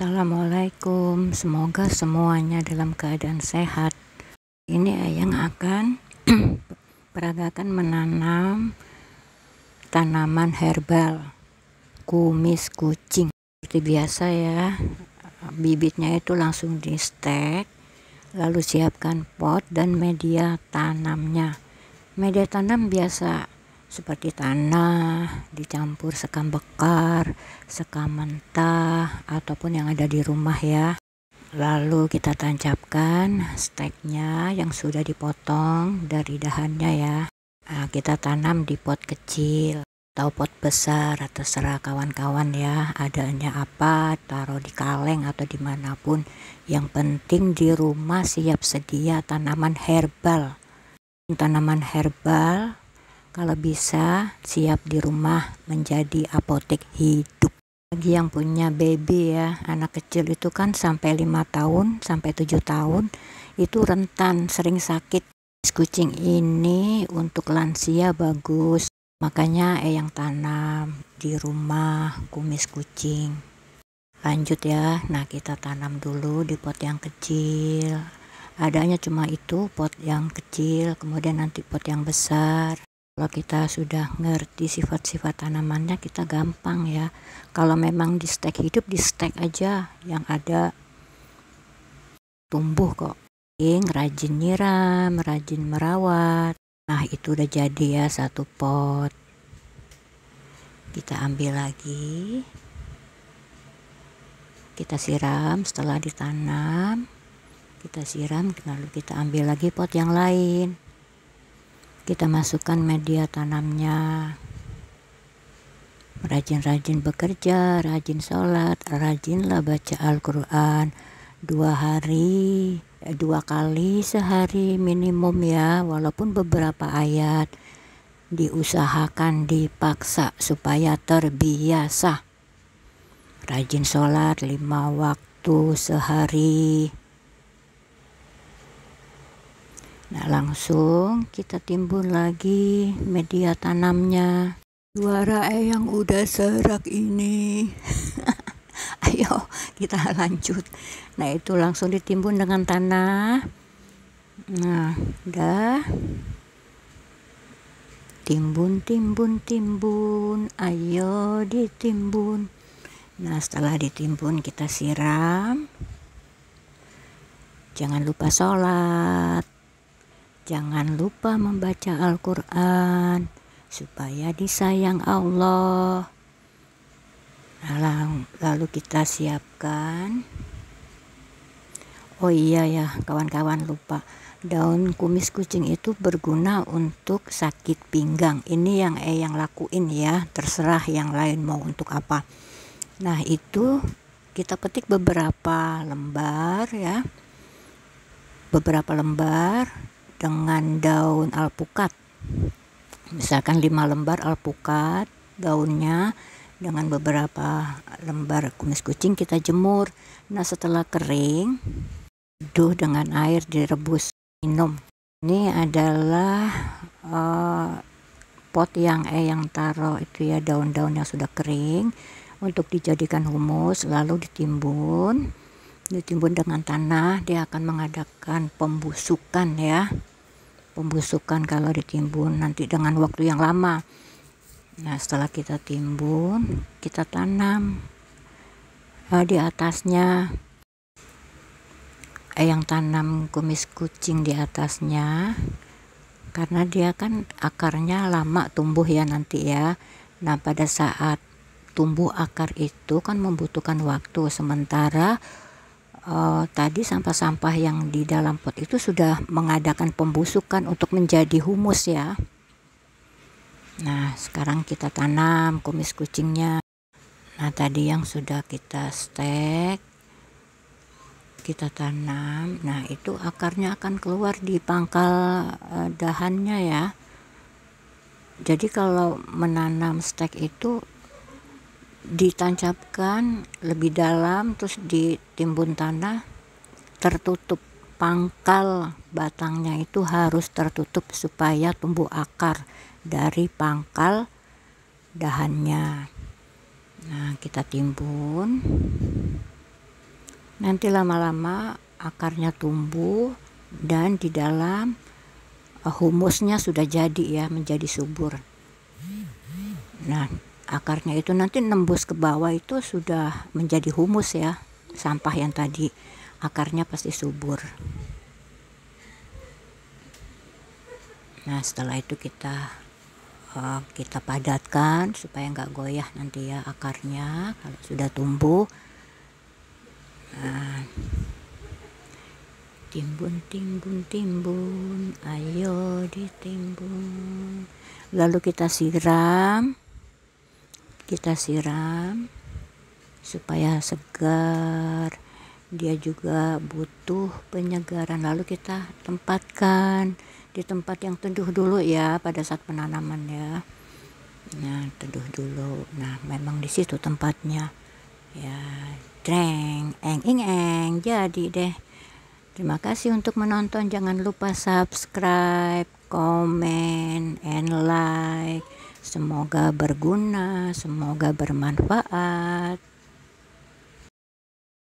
Assalamualaikum, semoga semuanya dalam keadaan sehat. Ini Ayang akan peragakan menanam tanaman herbal kumis kucing. Seperti biasa ya, bibitnya itu langsung di stek, lalu siapkan pot dan media tanamnya. Media tanam biasa seperti tanah dicampur sekam bekar, sekam mentah, ataupun yang ada di rumah ya. Lalu kita tancapkan steknya yang sudah dipotong dari dahannya ya. Nah, kita tanam di pot kecil atau pot besar, terserah kawan-kawan ya, adanya apa, taruh di kaleng atau dimanapun. Yang penting di rumah siap sedia tanaman herbal. Tanaman herbal kalau bisa siap di rumah menjadi apotek hidup. Bagi yang punya baby ya, anak kecil itu kan sampai 5 tahun sampai 7 tahun itu rentan sering sakit. Kucing ini untuk lansia bagus, makanya yang tanam di rumah kumis kucing. Lanjut ya, nah kita tanam dulu di pot yang kecil, adanya cuma itu pot yang kecil, kemudian nanti pot yang besar. Kalau kita sudah ngerti sifat-sifat tanamannya, kita gampang ya. Kalau memang di stek hidup, di stek aja, yang ada tumbuh kok. Rajin nyiram, rajin merawat. Nah itu udah jadi ya satu pot. Kita ambil lagi, kita siram setelah ditanam, kita siram, lalu kita ambil lagi pot yang lain. Kita masukkan media tanamnya. Rajin-rajin bekerja, rajin sholat, rajinlah baca Al-Quran 2 kali sehari minimum ya, walaupun beberapa ayat. Diusahakan, dipaksa supaya terbiasa. Rajin sholat 5 waktu sehari. Nah langsung kita timbun lagi media tanamnya. Suara yang udah serak ini. Ayo kita lanjut. Nah itu langsung ditimbun dengan tanah. Nah udah. Timbun. Ayo ditimbun. Nah setelah ditimbun kita siram. Jangan lupa sholat. Jangan lupa membaca Al-Quran supaya disayang Allah. Nah, lalu kita siapkan. Oh iya ya kawan-kawan, lupa. Daun kumis kucing itu berguna untuk sakit pinggang. Ini yang lakuin ya, terserah yang lain mau untuk apa. Nah itu kita petik beberapa lembar ya. Beberapa lembar dengan daun alpukat, misalkan 5 lembar alpukat daunnya, dengan beberapa lembar kumis kucing kita jemur. Nah setelah kering, teduh dengan air, direbus, minum. Ini adalah pot yang taruh itu ya, daun-daun yang sudah kering untuk dijadikan humus, lalu ditimbun dengan tanah. Dia akan mengadakan pembusukan ya. Pembusukan kalau ditimbun nanti dengan waktu yang lama. Nah setelah kita timbun, kita tanam di atasnya, yang tanam kumis kucing di atasnya, karena dia kan akarnya lama tumbuh ya nanti ya. Nah pada saat tumbuh akar itu kan membutuhkan waktu, sementara tadi sampah-sampah yang di dalam pot itu sudah mengadakan pembusukan untuk menjadi humus ya. Nah sekarang kita tanam kumis kucingnya. Nah tadi yang sudah kita stek, kita tanam. Nah itu akarnya akan keluar di pangkal dahannya ya. Jadi kalau menanam stek itu ditancapkan lebih dalam, terus ditimbun tanah, tertutup. Pangkal batangnya itu harus tertutup supaya tumbuh akar dari pangkal dahannya. Nah kita timbun. Nanti lama-lama akarnya tumbuh dan di dalam humusnya sudah jadi ya, menjadi subur. Nah, akarnya itu nanti nembus ke bawah itu sudah menjadi humus ya. Sampah yang tadi, akarnya pasti subur. Nah, setelah itu kita padatkan supaya nggak goyah nanti ya akarnya kalau sudah tumbuh. Nah, timbun, ayo ditimbun. Lalu kita siram supaya segar. Dia juga butuh penyegaran. Lalu kita tempatkan di tempat yang teduh dulu ya pada saat penanaman ya. Nah, teduh dulu. Nah, memang di situ tempatnya. Ya, jadi deh. Terima kasih untuk menonton. Jangan lupa subscribe, komen, and like. Semoga berguna, semoga bermanfaat.